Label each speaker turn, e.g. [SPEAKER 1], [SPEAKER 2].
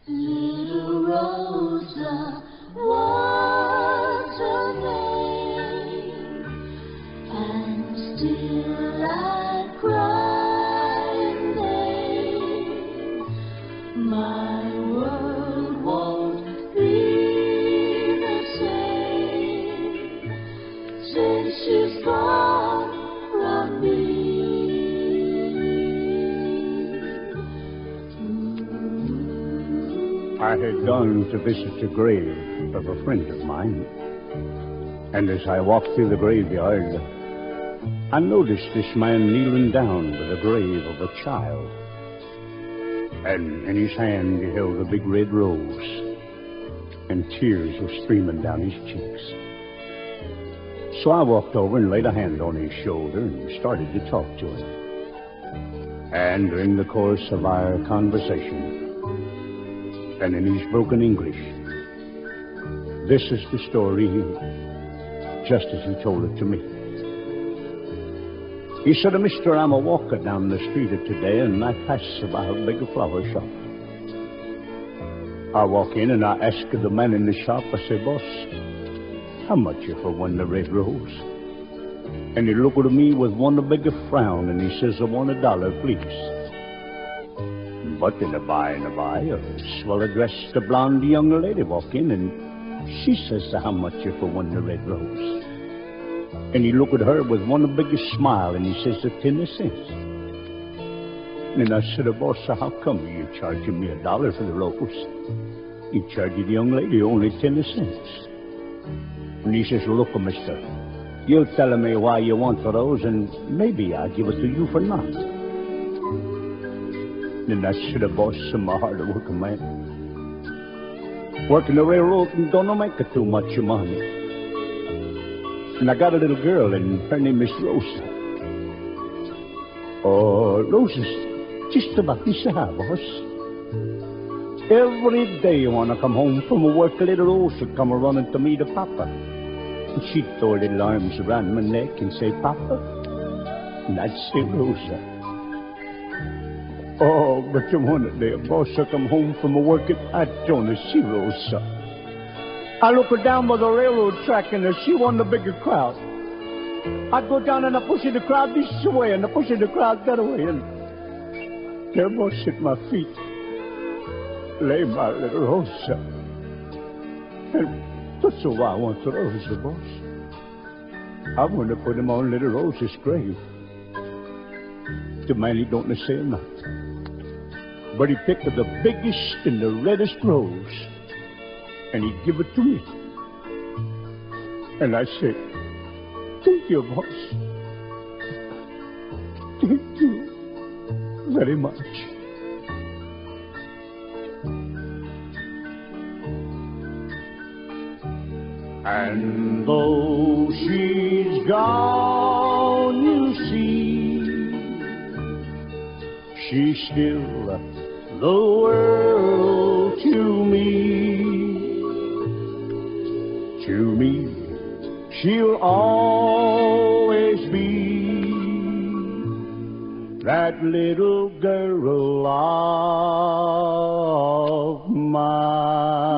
[SPEAKER 1] Little Rosa was her name, and still I cry in vain. My world won't be the same since she's gone from me.
[SPEAKER 2] I had gone to visit the grave of a friend of mine, and as I walked through the graveyard, I noticed this man kneeling down by the grave of a child, and in his hand he held a big red rose, and tears were streaming down his cheeks. So I walked over and laid a hand on his shoulder and started to talk to him. And during the course of our conversation, and in his broken English, this is the story just as he told it to me. He said, "Mister, I'm a walker down the street today, and I pass by a big flower shop. I walk in and I ask the man in the shop, I say, 'Boss, how much you for one the red rose?' And he looked at me with one big frown, and he says, 'I want $1, please.' But in a by, a swell-dressed blonde young lady walk in, and she says, 'How much you for one the red rose?' And he looked at her with one big smile, and he says, 10 cents. And I said, 'Boss, how come you charging me $1 for the rose? You charged the young lady only 10 cents. And he says, 'Look, mister, you're telling me why you want the rose, and maybe I'll give it to you for nothing.' And I said, 'Boss, I'm a hard-working man. Working the railroad and don't make too much money. And I got a little girl, and her name is Rosa.' 'Oh, Rosa's just about this high, boss. Every day when I come home from work, little Rosa come running to me to Papa. And she'd throw her little arms around my neck and say, 'Papa.' And I'd say, 'Rosa.' Oh, but one day, boss, I come home from work and I don't see Rosa. I look her down by the railroad track and I see one of the bigger crowd. I go down and I push the crowd this way and I push the crowd that way, and there, boss, at my feet lay my little Rosa. And that's why I want the Rosa, boss. I want to put him on little Rosa's grave. The man, he don't say nothing, but he picked the biggest and the reddest rose, and he give it to me. And I said, 'Thank you, boss. Thank you very much.'" And though she's gone, you see, she's still the world to me. To me, she'll always be that little girl of mine.